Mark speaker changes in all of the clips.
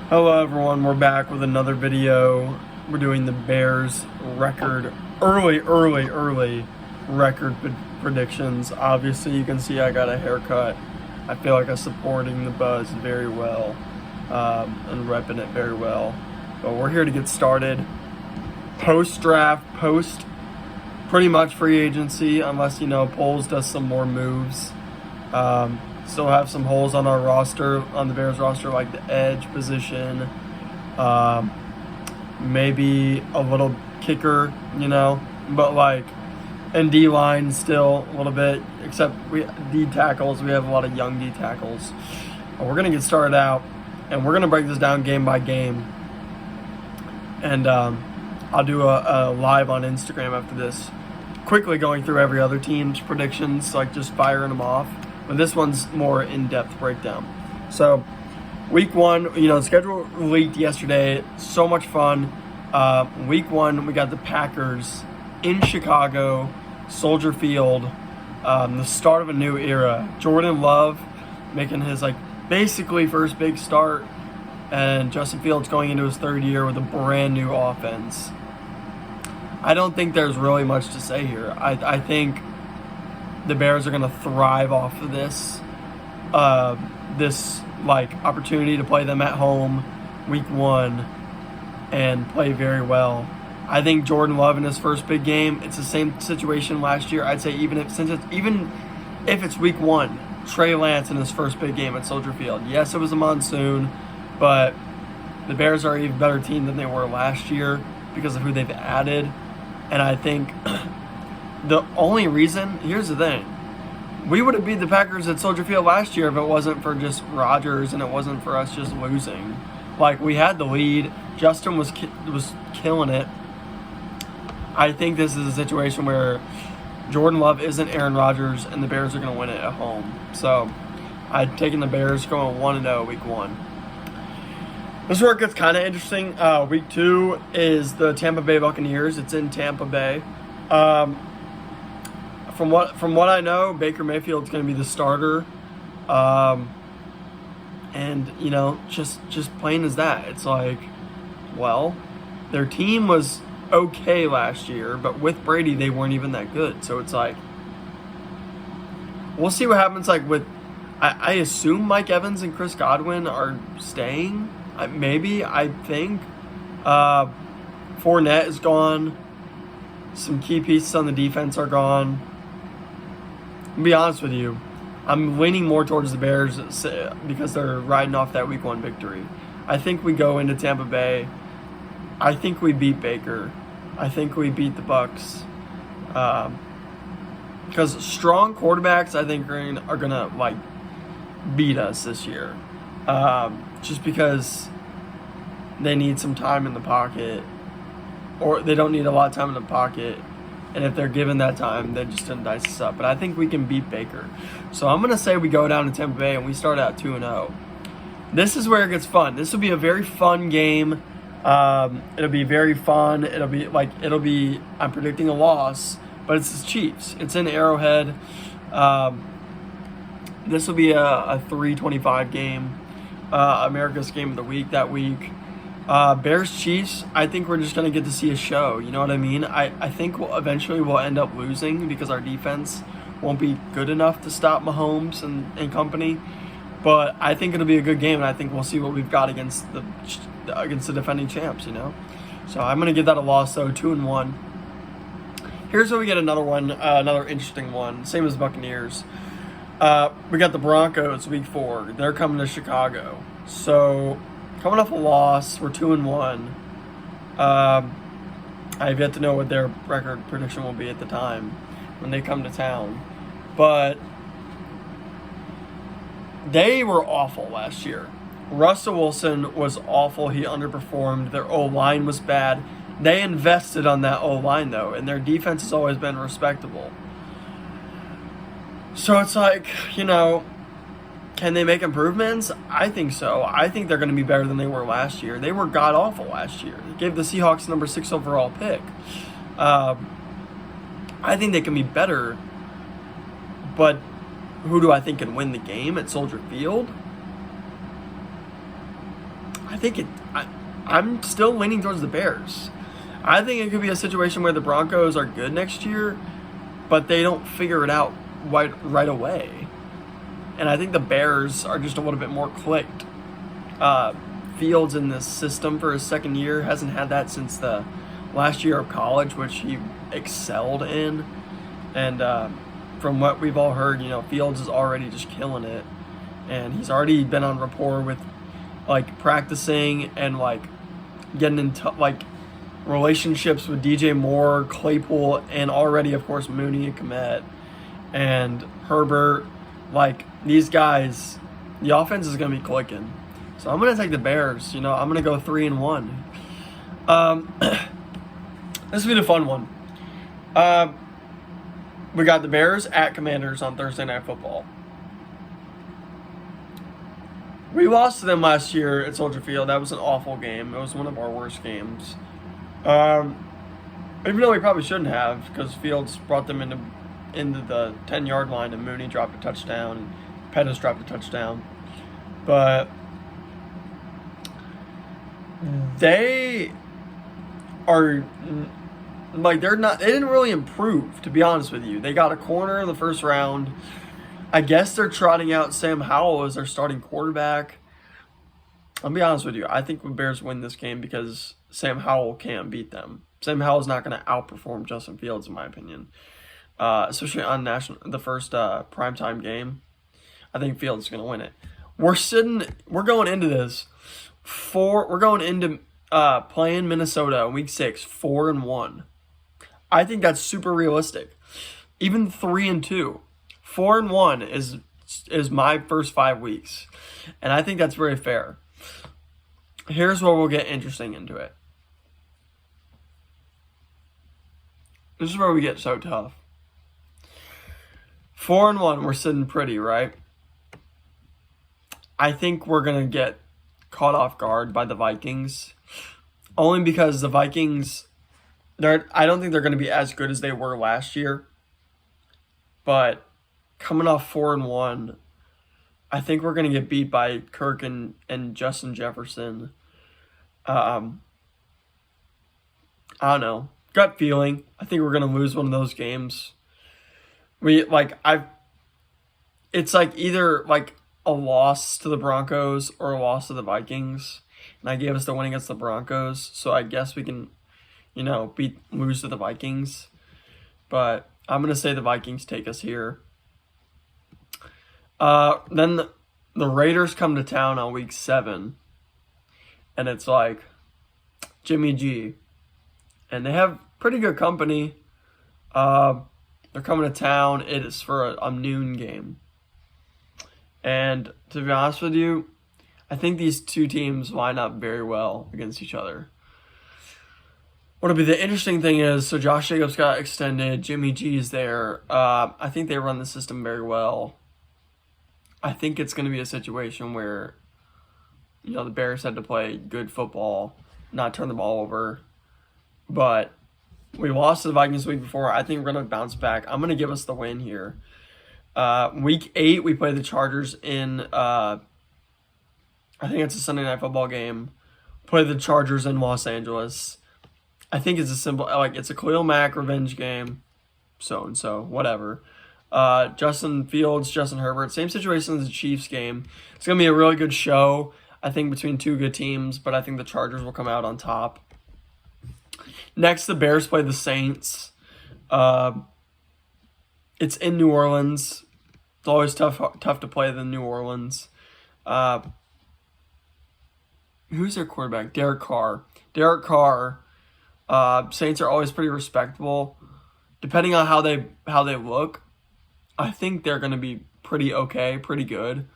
Speaker 1: Hello everyone, we're back with another video. We're doing the Bears record, early record predictions. Obviously you can see I got a haircut. I feel like I'm supporting the buzz very well and repping it very well. But we're here to get started. Post-draft, pretty much free agency, unless, Poles does some more moves. Still have some holes on our roster, on the Bears roster, like the edge position, maybe a little kicker, but and D-line still a little bit, except D tackles, we have a lot of young D tackles. But we're going to get started out, and we're going to break this down game by game, and I'll do a live on Instagram after this, quickly going through every other team's predictions, like just firing them off. But this one's more in-depth breakdown. So, week one, the schedule leaked yesterday. So much fun. Week one, we got the Packers in Chicago, Soldier Field. The start of a new era. Jordan Love making his basically first big start, and Justin Fields going into his third year with a brand new offense. I don't think there's really much to say here. I think the Bears are going to thrive off of this opportunity to play them at home week one and play very well. I think Jordan Love in his first big game, it's the same situation last year. I'd say even if it's week one, Trey Lance in his first big game at Soldier Field. Yes, it was a monsoon, but the Bears are an even better team than they were last year because of who they've added. And I think the only reason, here's the thing, we would have beat the Packers at Soldier Field last year if it wasn't for just Rodgers and it wasn't for us just losing. We had the lead. Justin was killing it. I think this is a situation where Jordan Love isn't Aaron Rodgers and the Bears are going to win it at home. So I've taken the Bears going 1-0 week one. This is where it gets kind of interesting. Week two is the Tampa Bay Buccaneers. It's in Tampa Bay. From what I know, Baker Mayfield's going to be the starter, and just plain as that. It's their team was okay last year, but with Brady they weren't even that good. So it's we'll see what happens. I assume Mike Evans and Chris Godwin are staying. Maybe, I think. Fournette is gone. Some key pieces on the defense are gone. To be honest with you, I'm leaning more towards the Bears because they're riding off that week one victory. I think we go into Tampa Bay. I think we beat Baker. I think we beat the Bucs. Because strong quarterbacks, I think, are gonna beat us this year. Just because they need some time in the pocket, or they don't need a lot of time in the pocket. And if they're given that time, they're just going to dice us up. But I think we can beat Baker. So I'm going to say we go down to Tampa Bay and we start out 2-0. This is where it gets fun. This will be a very fun game. It'll be very fun. It'll be, I'm predicting a loss, but it's the Chiefs. It's in Arrowhead. This will be a 3:25 game. America's Game of the Week that week. Bears Chiefs, I think we're just going to get to see a show. You know what I mean? I think eventually we'll end up losing because our defense won't be good enough to stop Mahomes and company. But I think it'll be a good game, and I think we'll see what we've got against the defending champs, So I'm going to give that a loss, though, 2-1. Here's where we get another one, another interesting one. Same as Buccaneers. We got the Broncos week 4. They're coming to Chicago. So coming off a loss, we're 2-1. I've yet to know what their record prediction will be at the time when they come to town. But they were awful last year. Russell Wilson was awful. He underperformed. Their O-line was bad. They invested on that O-line, though, and their defense has always been respectable. So it's can they make improvements? I think so. I think they're going to be better than they were last year. They were god-awful last year. They gave the Seahawks number 6 overall pick. I think they can be better, but who do I think can win the game at Soldier Field? I think I'm still leaning towards the Bears. I think it could be a situation where the Broncos are good next year, but they don't figure it out right away. And I think the Bears are just a little bit more clicked. Fields in this system for his second year hasn't had that since the last year of college, which he excelled in. And from what we've all heard, Fields is already just killing it. And he's already been on rapport with, practicing and, getting into, relationships with DJ Moore, Claypool, and already, of course, Mooney and Kmet and Herbert. These guys, the offense is going to be clicking. So I'm going to take the Bears. I'm going to go 3-1. This will be the fun one. We got the Bears at Commanders on Thursday Night Football. We lost to them last year at Soldier Field. That was an awful game. It was one of our worst games. Even though we probably shouldn't have, because Fields brought them into the 10-yard line, and Mooney dropped a touchdown, and Pettis dropped a touchdown. But they are they didn't really improve, to be honest with you. They got a corner in the first round. I guess they're trotting out Sam Howell as their starting quarterback. I'll be honest with you. I think the Bears win this game because Sam Howell can't beat them. Sam Howell's not going to outperform Justin Fields, in my opinion. Especially on the first primetime game. I think Fields is going to win it. We're going into this. We're going into playing Minnesota in week 6, 4-1. I think that's super realistic. Even 3-2. 4-1 is my first 5 weeks. And I think that's very fair. Here's where we'll get interesting into it. This is where we get so tough. 4-1, we're sitting pretty, right? I think we're going to get caught off guard by the Vikings. Only because the Vikings, I don't think they're going to be as good as they were last year. But coming off 4-1, I think we're going to get beat by Kirk and Justin Jefferson. I don't know. Gut feeling. I think we're going to lose one of those games. It's either a loss to the Broncos or a loss to the Vikings. And I gave us the win against the Broncos. So I guess we can, lose to the Vikings. But I'm going to say the Vikings take us here. Then the Raiders come to town on week 7. And it's Jimmy G. And they have pretty good company. They're coming to town. It is for a noon game. And to be honest with you, I think these two teams line up very well against each other. What'll be the interesting thing is, so Josh Jacobs got extended. Jimmy G is there. I think they run the system very well. I think it's going to be a situation where, the Bears had to play good football, not turn the ball over. But we lost to the Vikings the week before. I think we're going to bounce back. I'm going to give us the win here. Week 8, we play the Chargers in, I think it's a Sunday Night Football game. Play the Chargers in Los Angeles. I think it's a simple, it's a Khalil Mack revenge game. So-and-so, whatever. Justin Fields, Justin Herbert, same situation as the Chiefs game. It's going to be a really good show, I think, between two good teams, but I think the Chargers will come out on top. Next, the Bears play the Saints. It's in New Orleans. It's always tough to play the New Orleans. Who's their quarterback? Derek Carr. Saints are always pretty respectable. Depending on how they look, I think they're going to be pretty okay, pretty good.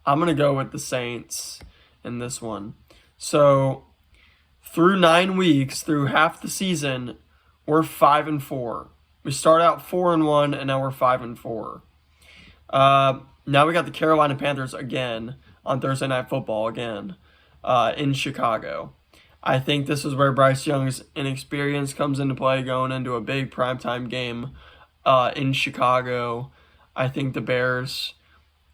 Speaker 1: I'm going to go with the Saints in this one. So, through 9 weeks, through half the season, we're 5-4. We start out 4-1, and now we're 5-4. Now we got the Carolina Panthers again on Thursday Night Football again in Chicago. I think this is where Bryce Young's inexperience comes into play going into a big primetime game in Chicago. I think the Bears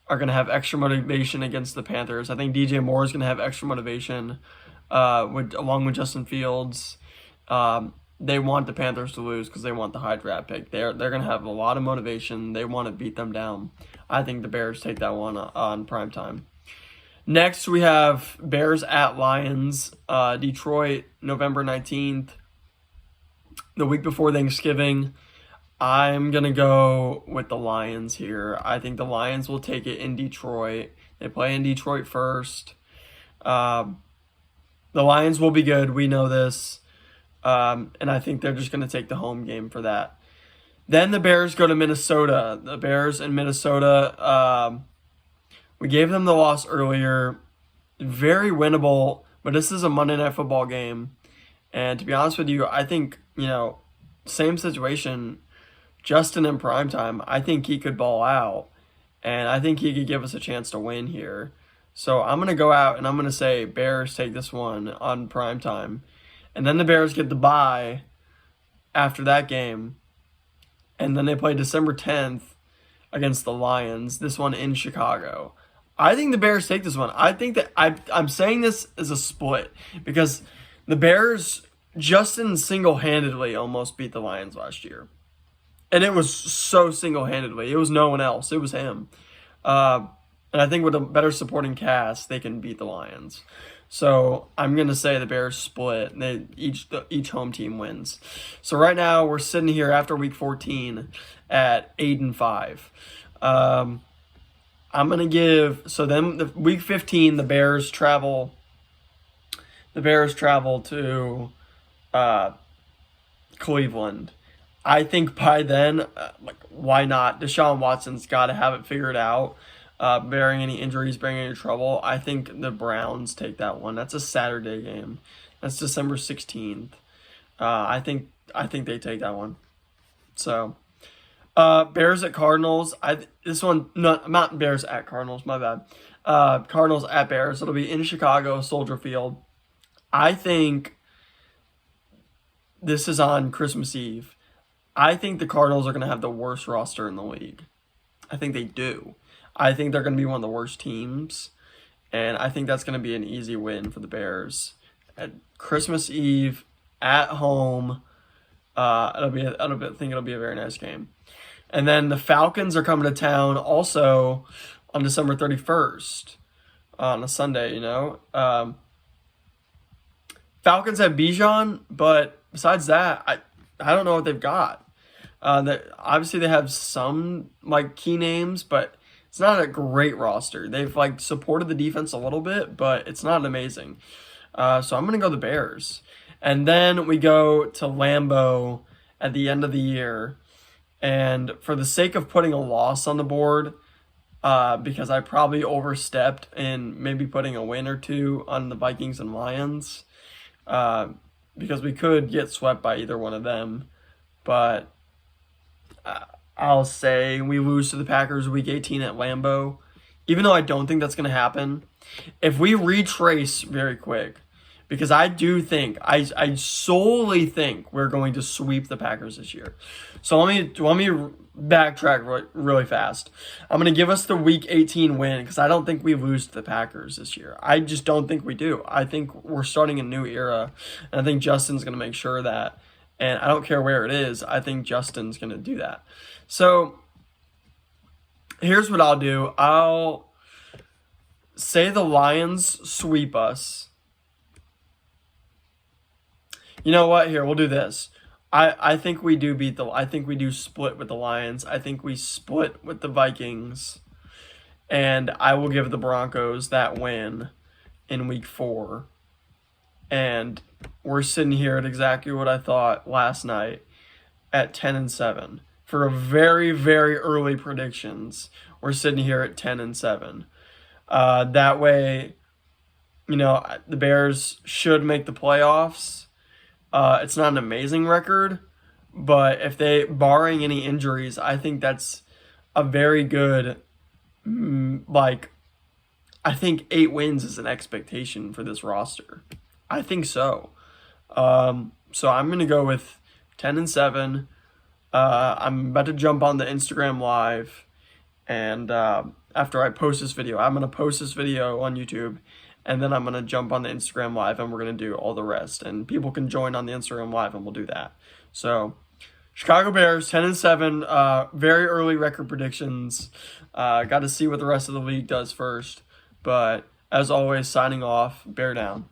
Speaker 1: are going to have extra motivation against the Panthers. I think DJ Moore is going to have extra motivation along with Justin Fields. They want the Panthers to lose because they want the high draft pick. They're going to have a lot of motivation. They want to beat them down. I think the Bears take that one on primetime. Next, we have Bears at Lions. Detroit, November 19th. The week before Thanksgiving. I'm going to go with the Lions here. I think the Lions will take it in Detroit. They play in Detroit first. The Lions will be good. We know this. And I think they're just going to take the home game for that. Then the Bears go to Minnesota. The Bears in Minnesota, we gave them the loss earlier. Very winnable, but this is a Monday Night Football game. And to be honest with you, I think, same situation, Justin in primetime, I think he could ball out. And I think he could give us a chance to win here. So I'm going to go out and I'm going to say Bears take this one on primetime. And then the Bears get the bye after that game. And then they play December 10th against the Lions, this one in Chicago. I think the Bears take this one. I think that I'm saying this as a split because the Bears, Justin single-handedly almost beat the Lions last year. And it was so single-handedly. It was no one else. It was him. And I think with a better supporting cast, they can beat the Lions. So I'm going to say the Bears split. Each home team wins. So right now we're sitting here after week 14 at 8-5. I'm going to give, so then the week 15, the Bears travel to Cleveland. I think by then, why not? Deshaun Watson's got to have it figured out. Bearing any injuries, bearing any trouble. I think the Browns take that one. That's a Saturday game. That's December 16th. I think they take that one. So, Bears at Cardinals. Not Bears at Cardinals. My bad. Cardinals at Bears. It'll be in Chicago, Soldier Field. I think this is on Christmas Eve. I think the Cardinals are going to have the worst roster in the league. I think they do. I think they're going to be one of the worst teams, and I think that's going to be an easy win for the Bears. At Christmas Eve, at home, I think it'll be a very nice game. And then the Falcons are coming to town also on December 31st, on a Sunday, Falcons have Bijan, but besides that, I don't know what they've got. Obviously, they have some key names, but it's not a great roster. They've supported the defense a little bit, but it's not amazing. So I'm gonna go the Bears, and then we go to Lambeau at the end of the year, and for the sake of putting a loss on the board, because I probably overstepped in maybe putting a win or two on the Vikings and Lions, because we could get swept by either one of them, but I'll say we lose to the Packers week 18 at Lambeau, even though I don't think that's going to happen. If we retrace very quick, because I do think, I solely think we're going to sweep the Packers this year. So let me backtrack really fast. I'm going to give us the week 18 win because I don't think we lose to the Packers this year. I just don't think we do. I think we're starting a new era, and I think Justin's going to make sure of that. And I don't care where it is. I think Justin's going to do that. So here's what I'll do. I'll say the Lions sweep us. You know what? Here, we'll do this. I think we do I think we do split with the Lions. I think we split with the Vikings. And I will give the Broncos that win in week 4. And we're sitting here at exactly what I thought last night at 10-7. For a very, very early predictions, we're sitting here at 10-7. That way, the Bears should make the playoffs. It's not an amazing record, but if they, barring any injuries, I think that's a very good, I think 8 wins is an expectation for this roster. I think so. So I'm going to go with 10-7. I'm about to jump on the Instagram Live and after I post this video. I'm gonna post this video on YouTube, and then I'm gonna jump on the Instagram Live, and we're gonna do all the rest. And people can join on the Instagram Live, and we'll do that. So, Chicago Bears 10-7, very early record predictions. Got to see what the rest of the league does first. But as always, signing off. Bear down.